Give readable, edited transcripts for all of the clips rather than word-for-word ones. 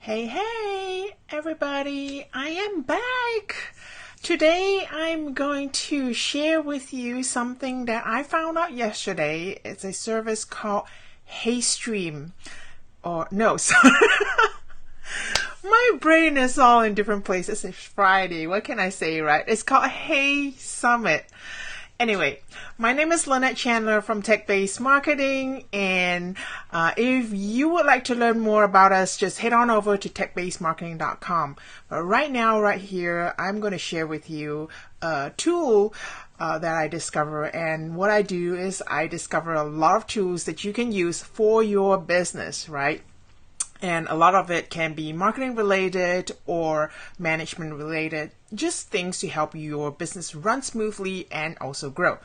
Hey, everybody, I am back. Today, I'm going to share with you something that I found out yesterday. It's a service called HeyStream. Or, no, sorry. My brain is all in different places. It's Friday. What can I say, right? It's called HeySummit. Anyway, my name is Lynette Chandler from Tech-Based Marketing, and if you would like to learn more about us, just head on over to techbasedmarketing.com. But right now, right here, I'm going to share with you a tool that I discover, and what I do is I discover a lot of tools that you can use for your business, right? And a lot of it can be marketing related or management related, just things to help your business run smoothly and also grow.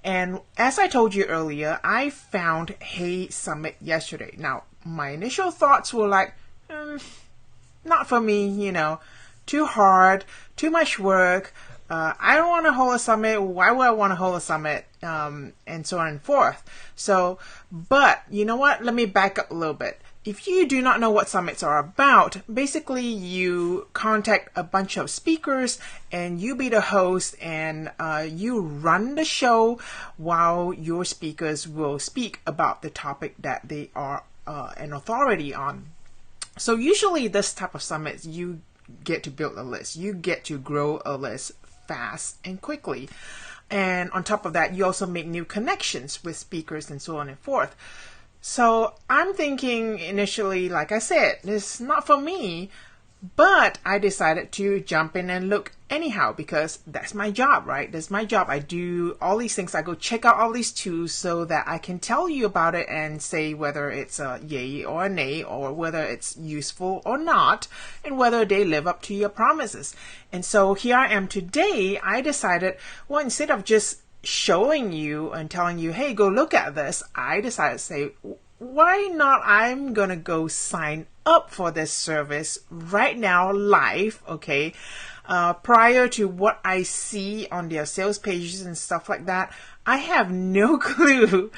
And as I told you earlier, I found HeySummit yesterday. Now, my initial thoughts were like, not for me, too hard, too much work. I don't want to hold a summit. Why would I want to hold a summit? And so on and forth. But you know what? Let me back up a little bit. If you do not know what summits are about, basically you contact a bunch of speakers and you be the host and you run the show while your speakers will speak about the topic that they are an authority on. So usually this type of summits, you get to build a list. You get to grow a list fast and quickly. And on top of that, you also make new connections with speakers and so on and forth. So I'm thinking initially, like I said, this is not for me, but I decided to jump in and look anyhow because that's my job, right? That's my job. I do all these things. I go check out all these tools so that I can tell you about it and say whether it's a yay or a nay or whether it's useful or not and whether they live up to your promises. And so here I am today. I decided, well, instead of just showing you and telling you, hey, go look at this, I decided to say, why not? I'm gonna go sign up for this service right now, live, okay? Prior to what I see on their sales pages and stuff like that, I have no clue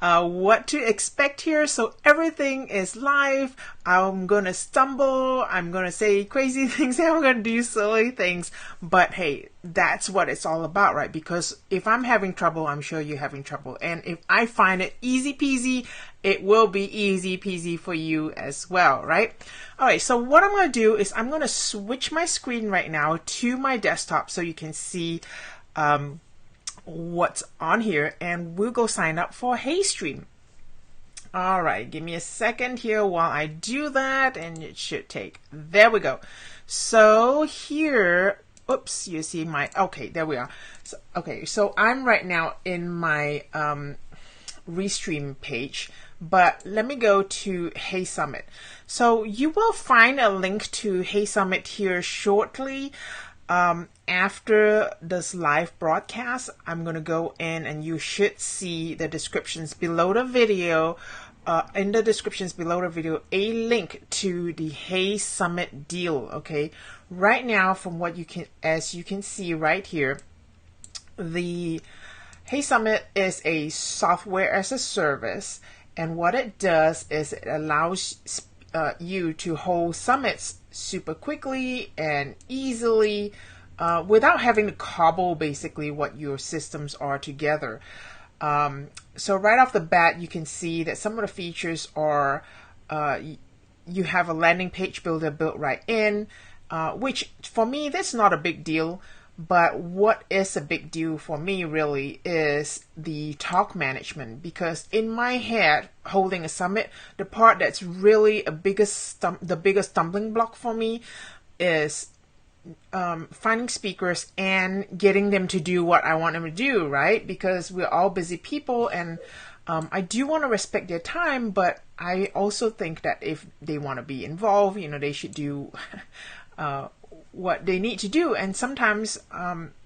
what to expect here. So everything is live. I'm going to stumble. I'm going to say crazy things. I'm going to do silly things. But hey, that's what it's all about, right? Because if I'm having trouble, I'm sure you're having trouble. And if I find it easy peasy, it will be easy peasy for you as well, right? All right, so what I'm going to do is I'm going to switch my screen right now to my desktop so you can see what's on here, and we'll go sign up for HeyStream. All right, give me a second here while I do that, and it should take. There we go. So here, oops, you see my, okay, there we are. So I'm right now in my Restream page, but let me go to HeySummit. So you will find a link to HeySummit here shortly. After this live broadcast, I'm going to go in and you should see the descriptions below the video. In the descriptions below the video, a link to the HeySummit deal. Okay, right now, from what you can, as you can see right here, the HeySummit is a software as a service, and what it does is it allows you to hold summits super quickly and easily without having to cobble basically what your systems are together. So right off the bat, you can see that some of the features are you have a landing page builder built right in, which for me, that's not a big deal. But what is a big deal for me really is the talk management, because in my head, holding a summit, the part that's really the biggest stumbling block for me is finding speakers and getting them to do what I want them to do, right? Because we're all busy people, and I do want to respect their time, but I also think that if they want to be involved, they should do what they need to do, and sometimes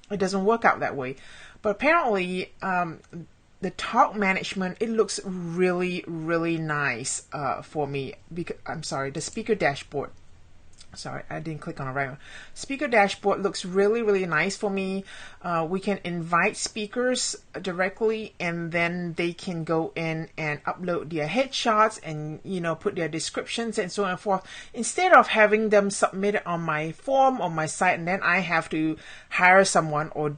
it doesn't work out that way. But apparently the talk management, it looks really, really nice for me. The speaker dashboard Sorry, I didn't click on the right one. Speaker dashboard looks really, really nice for me. We can invite speakers directly, and then they can go in and upload their headshots and, you know, put their descriptions and so on and forth, instead of having them submitted on my form on my site, and then I have to hire someone or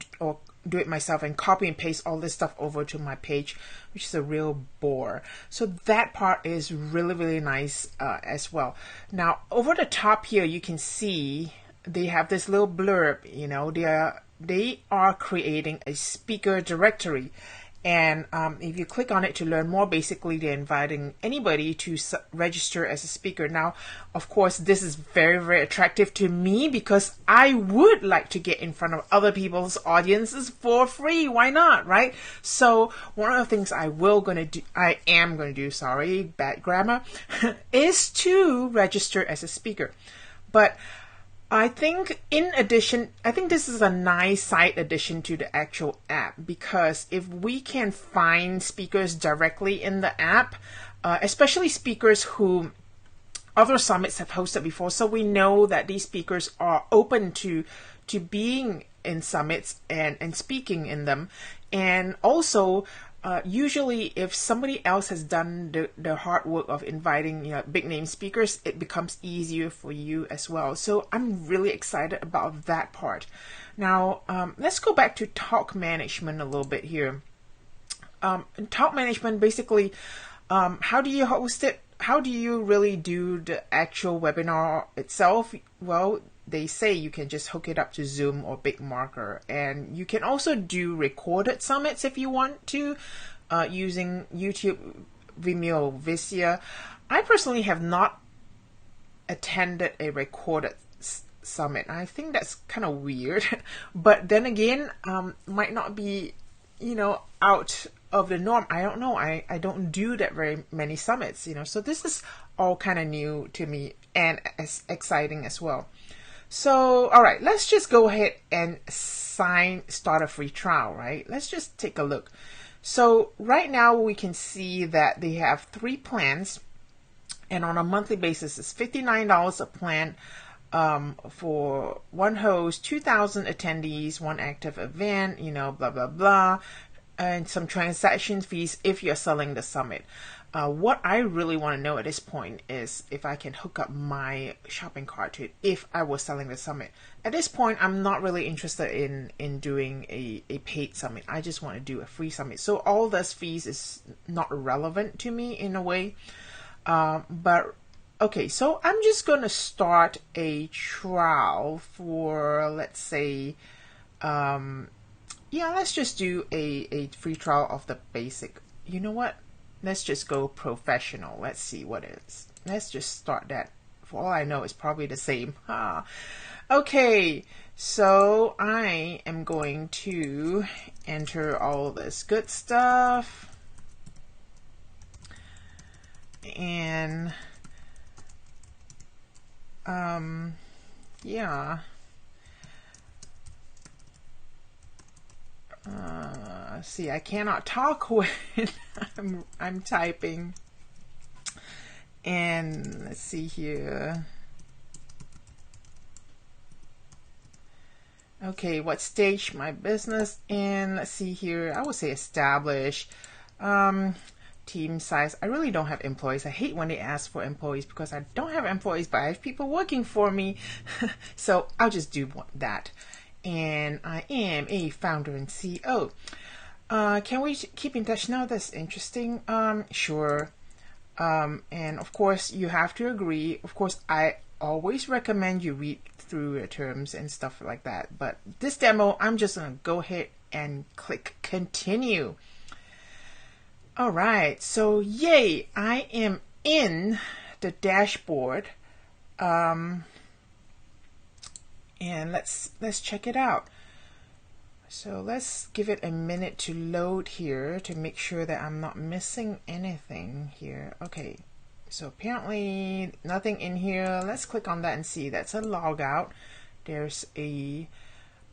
do it myself and copy and paste all this stuff over to my page, which is a real bore. So that part is really, really nice as well. Now, over the top here, you can see they have this little blurb, you know, they are creating a speaker directory. And if you click on it to learn more, basically they're inviting anybody to register as a speaker. Now, of course, this is very, very attractive to me because I would like to get in front of other people's audiences for free. Why not, right? So one of the things I am going to do, sorry, bad grammar, is to register as a speaker. But I think this is a nice side addition to the actual app, because if we can find speakers directly in the app, especially speakers who other summits have hosted before, so we know that these speakers are open to being in summits and speaking in them. And also, usually if somebody else has done the hard work of inviting, you know, big name speakers, it becomes easier for you as well. So I'm really excited about that part. Now, let's go back to talk management a little bit here. In talk management, basically, how do you host it? How do you really do the actual webinar itself? Well, they say you can just hook it up to Zoom or Big Marker, and you can also do recorded summits if you want to, using YouTube, Vimeo, Visio. I personally have not attended a recorded summit. I think that's kind of weird, but then again, might not be, you know, out of the norm. I don't know. I don't do that very many summits, you know, so this is all kind of new to me and as exciting as well. So, all right, let's just go ahead and start a free trial, right? Let's just take a look. So right now we can see that they have 3 plans, and on a monthly basis, it's $59 a plan for one host, 2,000 attendees, one active event, you know, blah, blah, blah, and some transaction fees if you're selling the summit. What I really want to know at this point is if I can hook up my shopping cart to it if I was selling the summit. At this point, I'm not really interested in doing a paid summit. I just want to do a free summit. So all those fees is not relevant to me in a way. But okay, so I'm just going to start a trial for, let's say, yeah, let's just do a free trial of the basic. You know what? Let's just go professional. Let's see what it is. Let's just start that. For all I know, it's probably the same. Okay, so I am going to enter all this good stuff. And, yeah. See, I cannot talk when I'm typing. And let's see here. Okay, what stage my business in? Let's see here. I would say established. Team size. I really don't have employees. I hate when they ask for employees because I don't have employees, but I have people working for me. So I'll just do that. And I am a founder and CEO. Can we keep in touch now? That's interesting. Sure. And of course, you have to agree. Of course, I always recommend you read through your terms and stuff like that. But this demo, I'm just going to go ahead and click continue. All right. So, yay, I am in the dashboard. And let's check it out. So let's give it a minute to load here to make sure that I'm not missing anything here. Okay, so apparently nothing in here. Let's click on that and see. That's a logout. There's a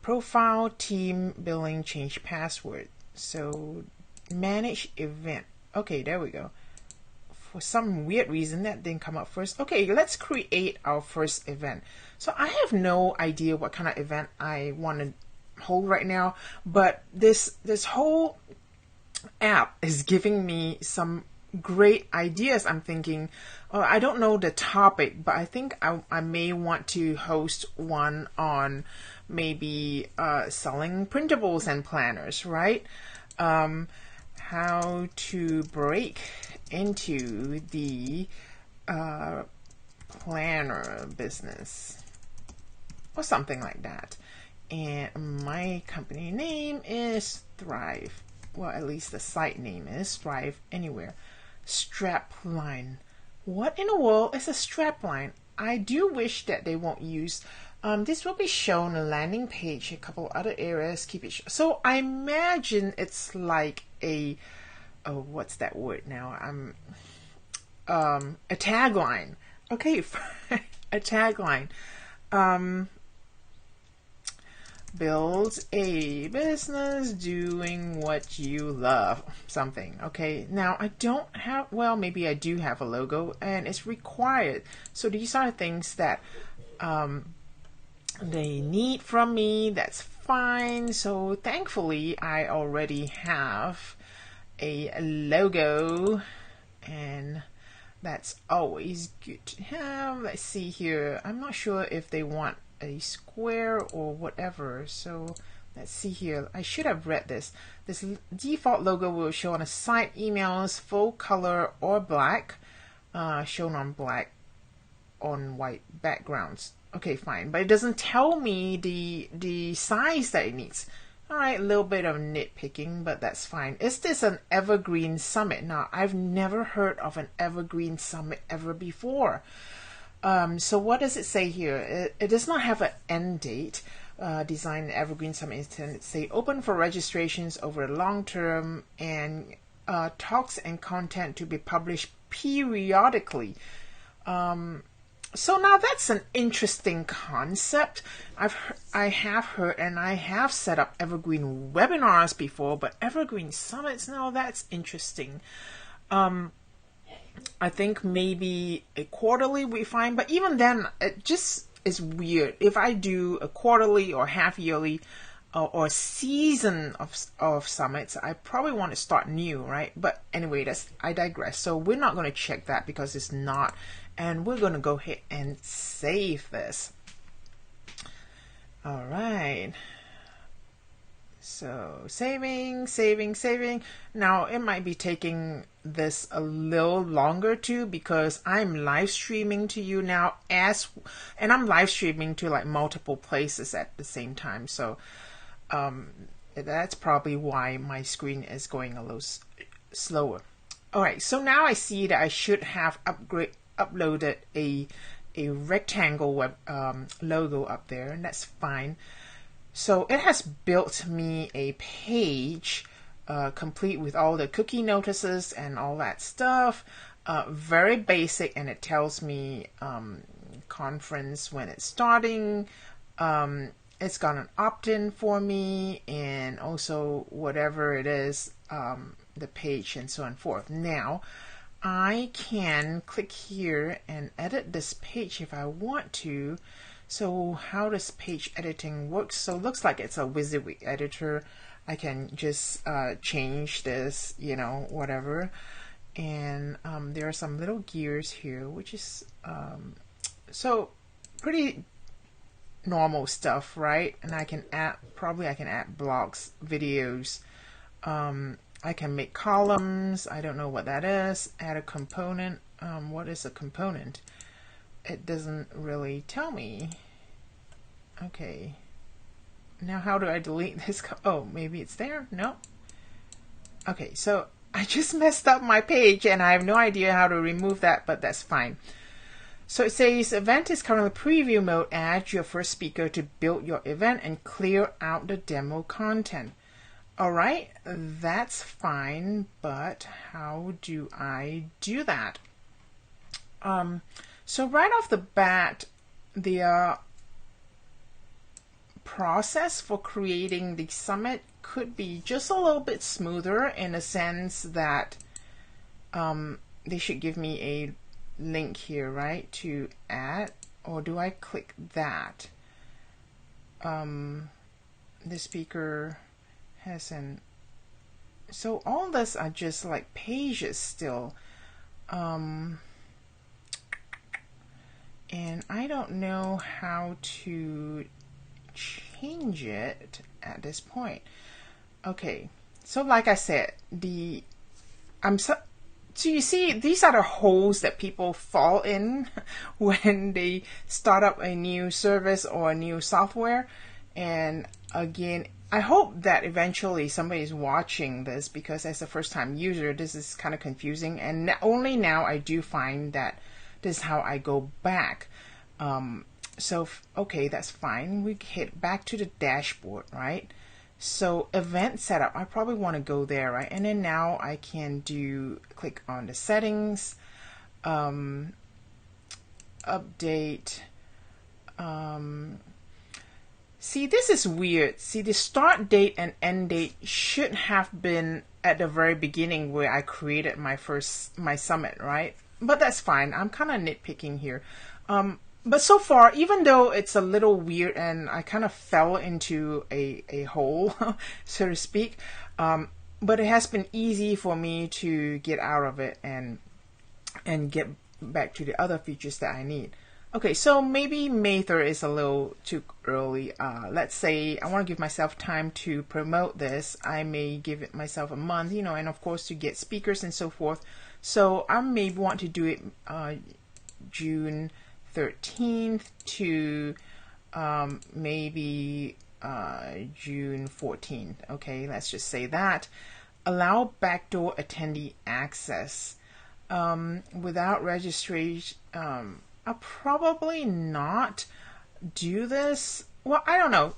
profile, team, billing, change password. So manage event. Okay, there we go. for some weird reason that didn't come up first. Okay, let's create our first event. So I have no idea what kind of event I want to hold right now, but this whole app is giving me some great ideas. I'm thinking, I don't know the topic, but I think I may want to host one on maybe selling printables and planners, right? How to break into the planner business or something like that. And my company name is Thrive. Well, at least the site name is Thrive Anywhere. Strapline. What in the world is a strapline? I do wish that they won't use. This will be shown a landing page, a couple other areas. Keep it. So I imagine it's like a, what's that word now? A tagline. Okay, a tagline. Build a business doing what you love. Something. Okay, now I don't have, well, maybe I do have a logo and it's required. So these are things that they need from me. That's fine. So thankfully I already have a logo, and that's always good to have. Let's see here. I'm not sure if they want a square or whatever. So let's see here. I should have read this. This default logo will show on a site emails, full color or black, shown on black on white backgrounds. Okay, fine, but it doesn't tell me the size that it needs. All right, a little bit of nitpicking, but that's fine. Is this an evergreen summit? Now, I've never heard of an evergreen summit ever before. So what does it say here? It does not have an end date. Design Evergreen Summit is intended to say open for registrations over the long term, and talks and content to be published periodically. So now that's an interesting concept. I have heard and I have set up evergreen webinars before, but evergreen summits, now that's interesting. I think maybe a quarterly we find, but even then it just is weird. If I do a quarterly or half yearly or season of summits, I probably want to start new, right? But anyway, I digress. So we're not going to check that because it's not. And we're going to go ahead and save this. All right. So saving. Now it might be taking this a little longer too, because I'm live streaming to you now and I'm live streaming to like multiple places at the same time. So that's probably why my screen is going a little slower. All right. So now I see that I should have uploaded a rectangle web logo up there, and that's fine. So it has built me a page complete with all the cookie notices and all that stuff. Very basic, and it tells me conference when it's starting. It's got an opt-in for me, and also whatever it is, the page and so on and forth. Now I can click here and edit this page if I want to. So how does page editing work? So it looks like it's a WYSIWYG editor. I can just change this, whatever. And there are some little gears here, which is so pretty normal stuff, right? And I can add blogs, videos. I can make columns. I don't know what that is. Add a component. What is a component? It doesn't really tell me. Okay. Now how do I delete this? Oh, maybe it's there? No. Okay, so I just messed up my page and I have no idea how to remove that, but that's fine. So it says event is currently preview mode. Add your first speaker to build your event and clear out the demo content. All right, that's fine, but how do I do that? So right off the bat, the process for creating the summit could be just a little bit smoother, in a sense that they should give me a link here, right, to add, or do I click that? The speaker has an, so all this are just like pages still. And I don't know how to change it at this point. Okay, so like I said, so you see, these are the holes that people fall in when they start up a new service or a new software. And again, I hope that eventually somebody is watching this, because as a first-time user, this is kind of confusing. And only now I do find that this is how I go back. So, okay, that's fine. We hit back to the dashboard, right? So event setup, I probably want to go there, right? And then now I can click on the settings, update. See, this is weird. See, the start date and end date should have been at the very beginning where I created my summit, right? But that's fine. I'm kind of nitpicking here. But so far, even though it's a little weird and I kind of fell into a hole, so to speak, but it has been easy for me to get out of it and get back to the other features that I need. Okay, so maybe May 3rd is a little too early. Let's say I want to give myself time to promote this. I may give it myself a month, and of course to get speakers and so forth. So I may want to do it June 13th to maybe June 14th. Okay, let's just say that. Allow backdoor attendee access without registration. I'll probably not do this. Well, I don't know.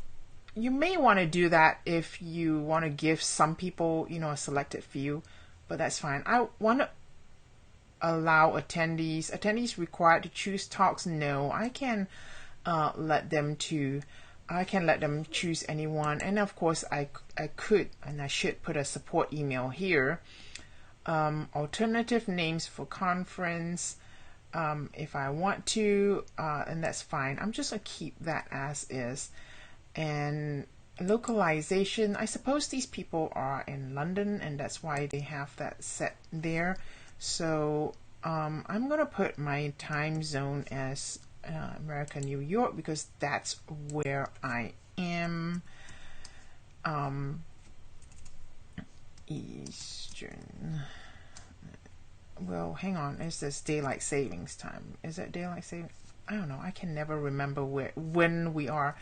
You may want to do that if you want to give some people, a selected few, but that's fine. I want to allow attendees required to choose talks. No, I can let them choose anyone, and of course I could and I should put a support email here. Alternative names for conference if I want to, and that's fine. I'm just gonna keep that as is. And localization, I suppose these people are in London and that's why they have that set there. So I'm gonna put my time zone as America, New York, because that's where I am. Eastern. Well, hang on. Is this daylight savings time? Is that daylight savings? I don't know. I can never remember when we are.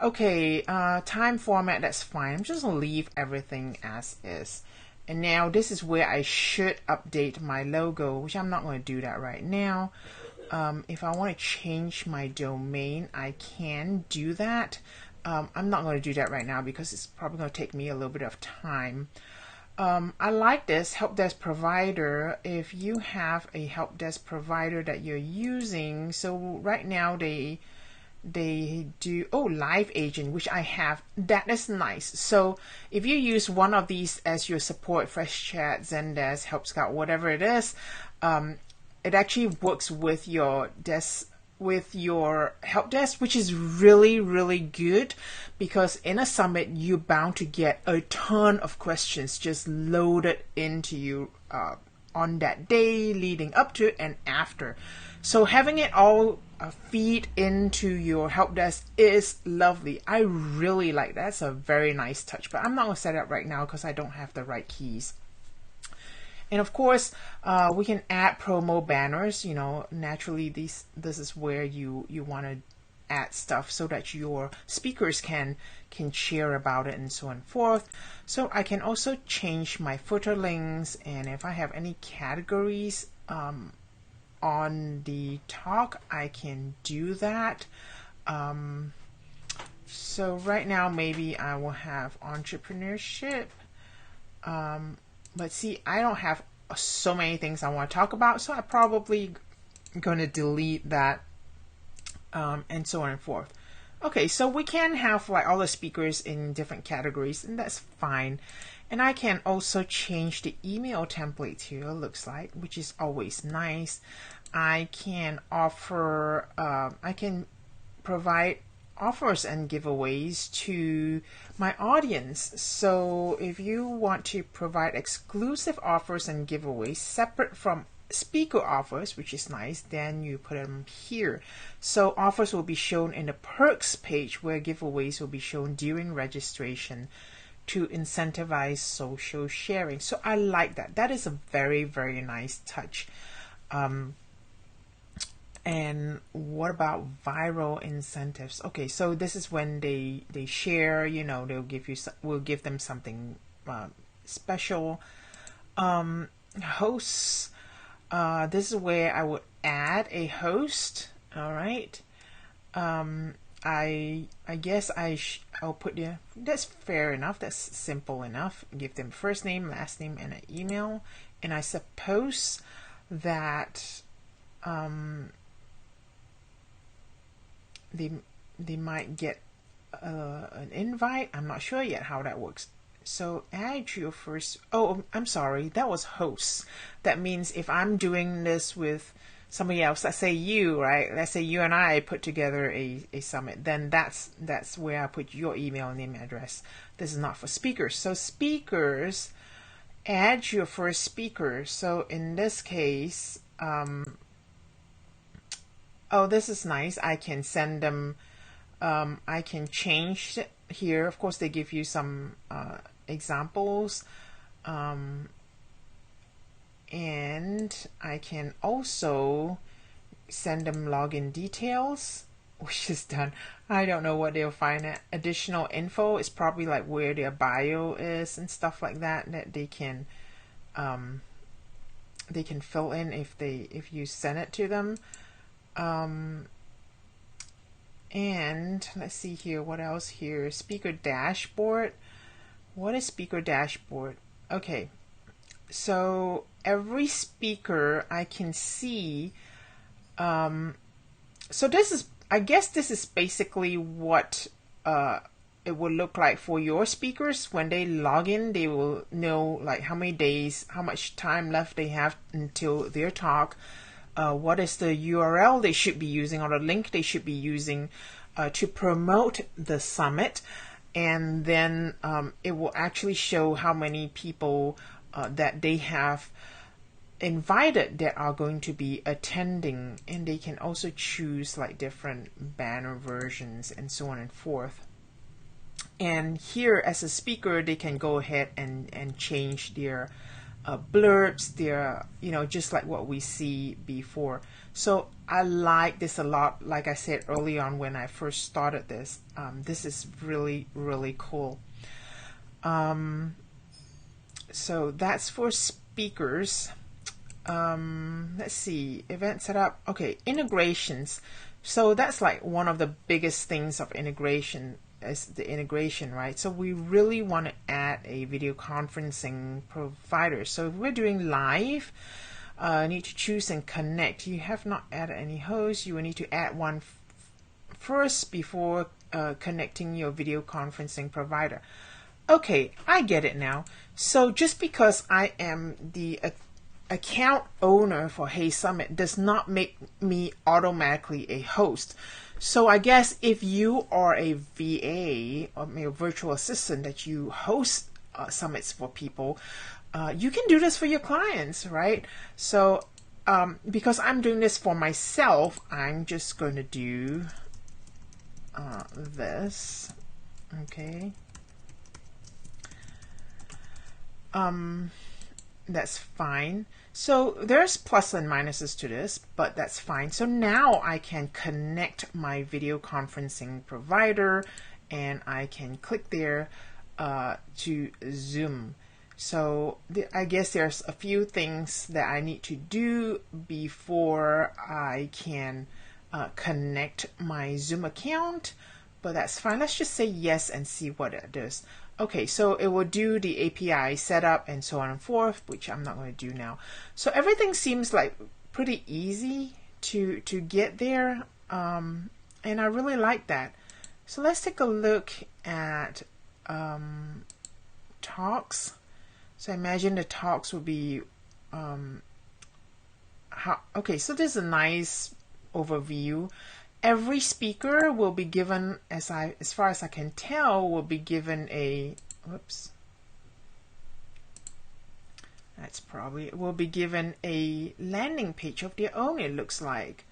Okay, time format, that's fine. I'm just gonna leave everything as is. And now this is where I should update my logo, which I'm not going to do that right now. If I want to change my domain, I can do that. I'm not going to do that right now because it's probably going to take me a little bit of time. I like this help desk provider. If you have a help desk provider that you're using, so right now they do live agent, which I have. That is nice. So if you use one of these as your support, Fresh Chat, Zendesk, Help Scout, whatever it is, it actually works with your help desk, which is really, really good, because in a summit you're bound to get a ton of questions just loaded into you on that day, leading up to it and after. So having it all feed into your help desk is lovely. I really like that. That's a very nice touch, but I'm not going to set it up right now because I don't have the right keys. And of course, we can add promo banners. Naturally, this is where you want to add stuff so that your speakers can share about it and so on and forth. So I can also change my footer links, and if I have any categories on the talk, I can do that. So right now, maybe I will have entrepreneurship. But see, I don't have so many things I want to talk about, so I'm probably going to delete that, and so on and forth. Okay, so we can have like all the speakers in different categories, and that's fine. And I can also change the email template here, looks like, which is always nice. I can offer, I can provide offers and giveaways to my audience. So if you want to provide exclusive offers and giveaways separate from speaker offers, which is nice, then you put them here. So offers will be shown in the perks page, where giveaways will be shown during registration to incentivize social sharing. So I like that. That is a very, very nice touch. And what about viral incentives? Okay, so this is when they share, you know, we'll give them something special. Hosts, this is where I would add a host. All right. I guess I'll put there. That's fair enough. That's simple enough. Give them first name, last name, and an email. And I suppose that they might get an invite. I'm not sure yet how that works. So add your first. Oh, I'm sorry. That was hosts. That means if I'm doing this with somebody else, let's say you, right? Let's say you and I put together a summit, then that's where I put your email and name address. This is not for speakers. So speakers, add your first speaker. So in this case, oh, this is nice. I can send them, I can change it here. Of course, they give you some examples. And I can also send them login details, which is done. I don't know what they'll find. Additional info is probably like where their bio is and stuff like that they can fill in if you send it to them. And let's see here, what else here? Speaker dashboard. What is speaker dashboard? Okay, so every speaker I can see. So this is, I guess this is basically what it will look like for your speakers. When they log in, they will know like how many days, how much time left they have until their talk. What is the URL they should be using, or the link they should be using to promote the summit. And then it will actually show how many people that they have invited that are going to be attending. And they can also choose like different banner versions and so on and forth. And here as a speaker, they can go ahead and change their blurbs, their, just like what we see before. So I like this a lot. Like I said early on when I first started this, this is really, really cool. So that's for speakers. Let's see, event setup. Okay, integrations. So that's like one of the biggest things of integration is the integration, right? So we really want to add a video conferencing provider. So if we're doing live, need to choose and connect. You have not added any hosts. You will need to add one first before connecting your video conferencing provider. Okay, I get it now. So just because I am the account owner for HeySummit does not make me automatically a host. So I guess if you are a VA or a virtual assistant that you host summits for people, you can do this for your clients, right? So because I'm doing this for myself, I'm just going to do this. Okay. That's fine. So there's plus and minuses to this, but that's fine. So now I can connect my video conferencing provider and I can click there to Zoom. So I guess there's a few things that I need to do before I can connect my Zoom account, but that's fine. Let's just say yes and see what it does. Okay, so it will do the API setup and so on and forth, which I'm not going to do now. So everything seems like pretty easy to get there, and I really like that. So let's take a look at talks. So I imagine the talks will be okay, so this is a nice overview. Every speaker will be given, as far as I can tell, will be given a will be given a landing page of their own, it looks like.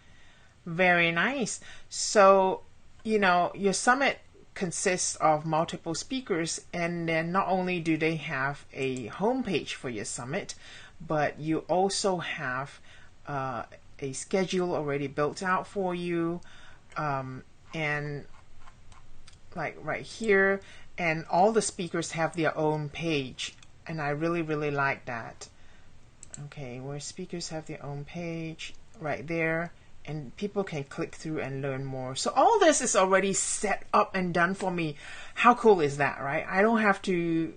Very nice. So, your summit consists of multiple speakers, and then not only do they have a homepage for your summit, but you also have a schedule already built out for you, and like right here, and all the speakers have their own page, and I really like that. Okay, where speakers have their own page right there, and people can click through and learn more. So all this is already set up and done for me. How cool is that, right? I don't have to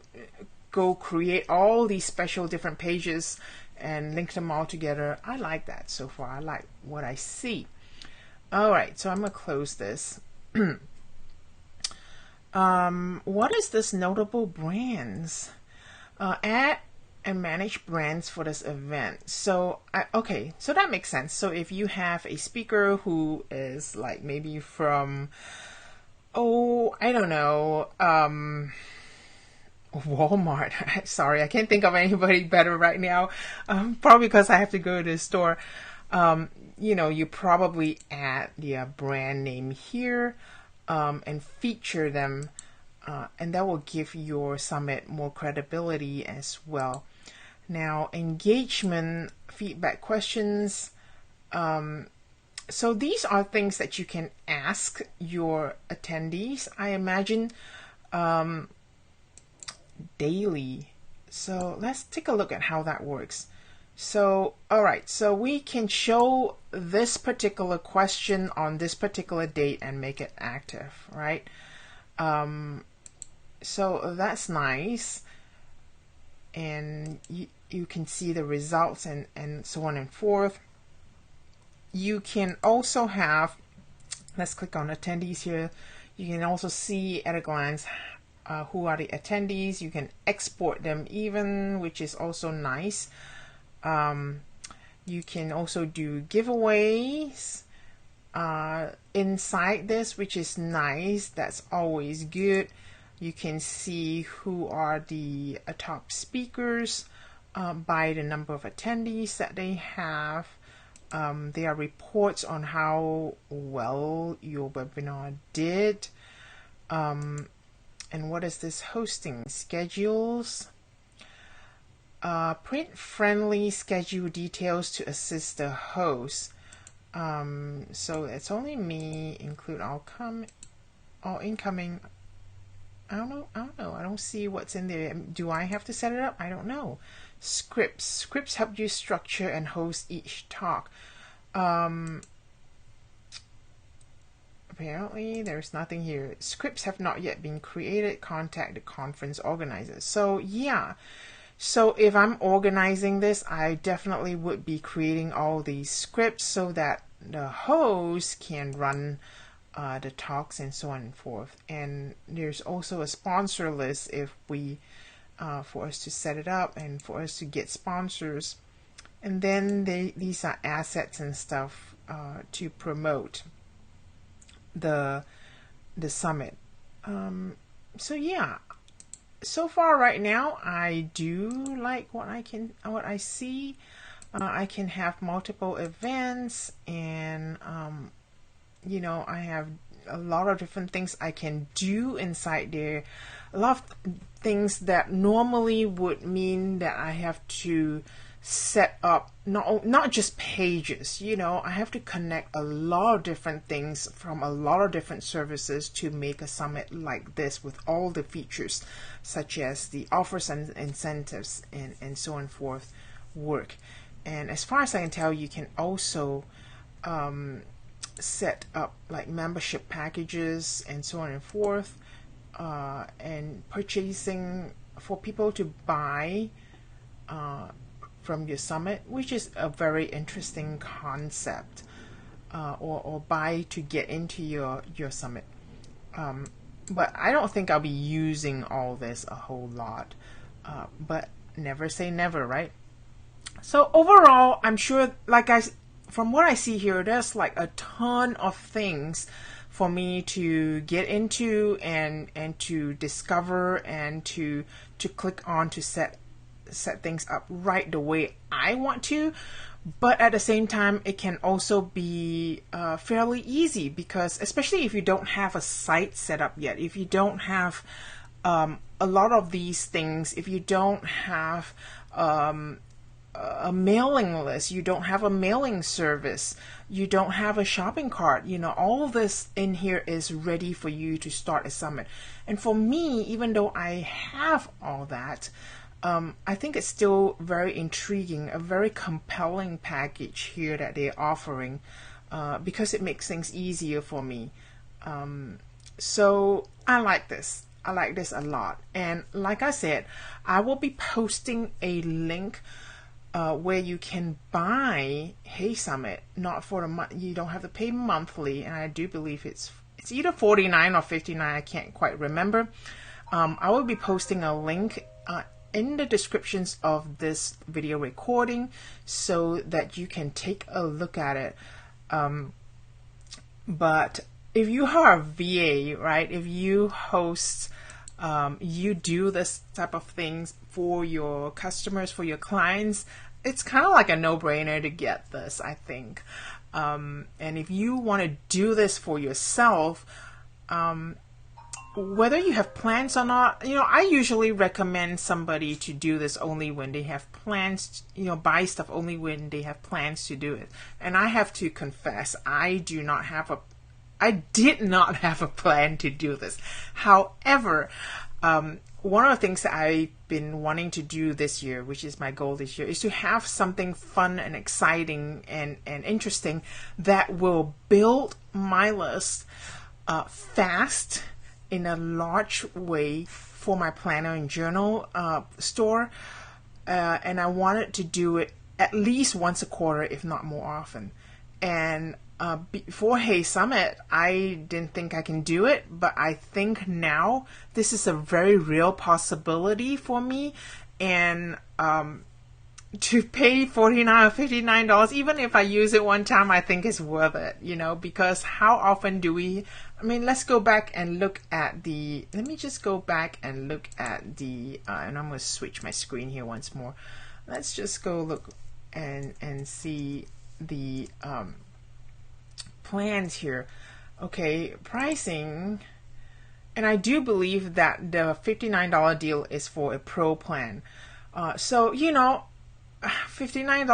go create all these special different pages and link them all together. I like that so far. I like what I see. All right, so I'm gonna close this. What is this notable brands? Add and manage brands for this event. So okay, so that makes sense. So if you have a speaker who is like maybe from, I don't know, Walmart. Sorry, I can't think of anybody better right now. Probably because I have to go to the store. You probably add their brand name here, and feature them, and that will give your summit more credibility as well. Now, engagement, feedback, questions. So these are things that you can ask your attendees, I imagine, daily. So let's take a look at how that works. So, all right, so we can show this particular question on this particular date and make it active, right? So that's nice. And you can see the results and so on and forth. You can also have, let's click on attendees here. You can also see at a glance who are the attendees. You can export them even, which is also nice. You can also do giveaways inside this, which is nice. That's always good. You can see who are the top speakers by the number of attendees that they have. There are reports on how well your webinar did. And what is this? Hosting schedules. Print-friendly schedule details to assist the host. So it's only me, include all incoming. I don't know. I don't see what's in there. Do I have to set it up? I don't know. Scripts help you structure and host each talk. Apparently there's nothing here. Scripts have not yet been created. Contact the conference organizers. So yeah, so if I'm organizing this, I definitely would be creating all these scripts so that the host can run the talks and so on and forth. And there's also a sponsor list if we for us to set it up and for us to get sponsors. And then these are assets and stuff to promote the summit. So yeah, so far right now I do like what I see. I can have multiple events, and I have a lot of different things I can do inside there. A lot of things that normally would mean that I have to set up not just pages. I have to connect a lot of different things from a lot of different services to make a summit like this with all the features such as the offers and incentives and so on and forth work. And as far as I can tell, you can also set up like membership packages and so on and forth, and purchasing for people to buy from your summit, which is a very interesting concept, or buy to get into your summit. But I don't think I'll be using all this a whole lot, but never say never, right? So overall, I'm sure, from what I see here, there's like a ton of things for me to get into and to discover and to click on to set things up right the way I want to. But at the same time, it can also be fairly easy, because especially if you don't have a site set up yet, if you don't have a lot of these things, if you don't have a mailing list, you don't have a mailing service, you don't have a shopping cart, all of this in here is ready for you to start a summit. And for me, even though I have all that, I think it's still very intriguing, a very compelling package here that they're offering, because it makes things easier for me. So I like this. I like this a lot. And like I said, I will be posting a link where you can buy HeySummit, not for a month. You don't have to pay monthly, and I do believe it's either $49 or $59. I can't quite remember. I will be posting a link in the descriptions of this video recording so that you can take a look at it. But if you are a VA, right, if you host, you do this type of things for your customers, for your clients, it's kind of like a no-brainer to get this, I think. And if you want to do this for yourself, whether you have plans or not, I usually recommend somebody to do this only when they have plans, buy stuff only when they have plans to do it. And I have to confess, I did not have a plan to do this. However, one of the things that I've been wanting to do this year, which is my goal this year, is to have something fun and exciting and interesting that will build my list fast, in a large way, for my planner and journal store. And I wanted to do it at least once a quarter, if not more often. And before HeySummit, I didn't think I can do it, but I think now this is a very real possibility for me. And to pay $49 or $59, even if I use it one time, I think it's worth it, because how often do we, let's go back and look at let me just go back and look at and I'm going to switch my screen here once more. Let's just go look and see the plans here. Okay, pricing. And I do believe that the $59 deal is for a pro plan. So, $59,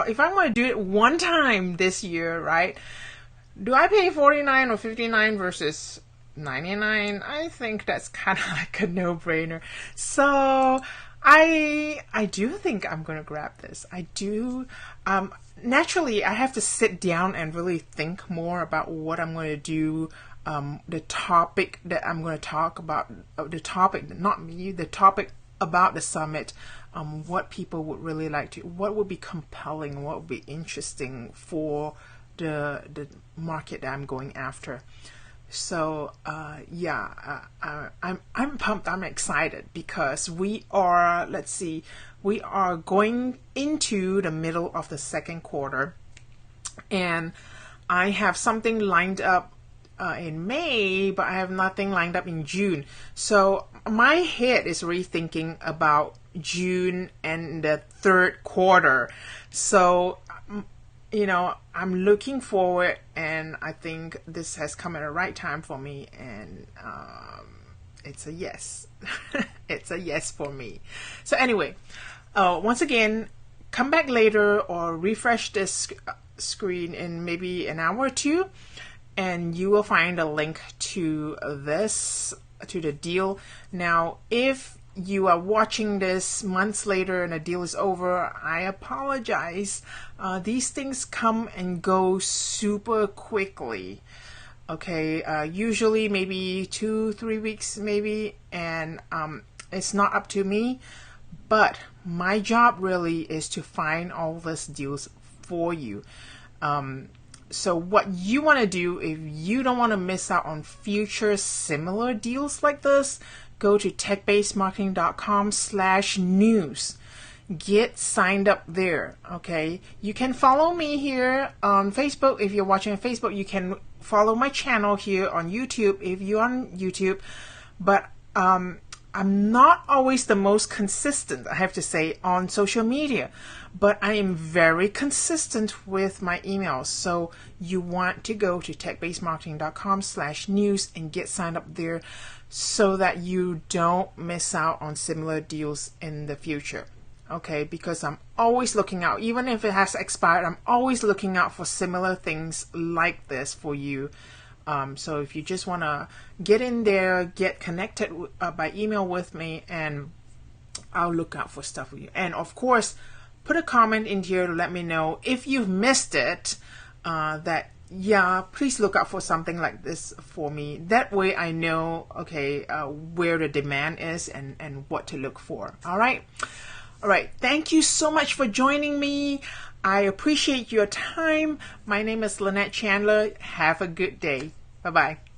if I'm going to do it one time this year, right? Do I pay $49 or $59 versus $99? I think that's kind of like a no-brainer. So I do think I'm going to grab this. I do. Naturally, I have to sit down and really think more about what I'm going to do, the topic that I'm going to talk about, the topic about the summit, what people would really like to, what would be compelling, what would be interesting for the market that I'm going after. So I'm pumped. I'm excited because we are going into the middle of the second quarter, and I have something lined up in May, but I have nothing lined up in June. So my head is rethinking about June and the third quarter. So I'm looking forward, and I think this has come at the right time for me, and it's a yes. It's a yes for me. So anyway, once again, come back later or refresh this screen in maybe an hour or two, and you will find a link to the deal. Now, if you are watching this months later and the deal is over, I apologize. These things come and go super quickly. Okay, usually maybe 2-3 weeks maybe, and it's not up to me, but my job really is to find all these deals for you. So what you want to do, if you don't want to miss out on future similar deals like this, go to techbasedmarketing.com/news. get signed up there. Okay, you can follow me here on Facebook. If you're watching on Facebook, you can follow my channel here on YouTube if you're on YouTube. But I'm not always the most consistent, I have to say, on social media, but I am very consistent with my emails. So you want to go to techbasedmarketing.com/news and get signed up there so that you don't miss out on similar deals in the future. Okay, because I'm always looking out, even if it has expired, I'm always looking out for similar things like this for you. So if you just want to get in there, get connected by email with me, and I'll look out for stuff for you. And of course, put a comment in here to let me know if you've missed it, that yeah, please look out for something like this for me. That way I know, okay, where the demand is and what to look for. All right. Thank you so much for joining me. I appreciate your time. My name is Lynette Chandler. Have a good day. Bye-bye.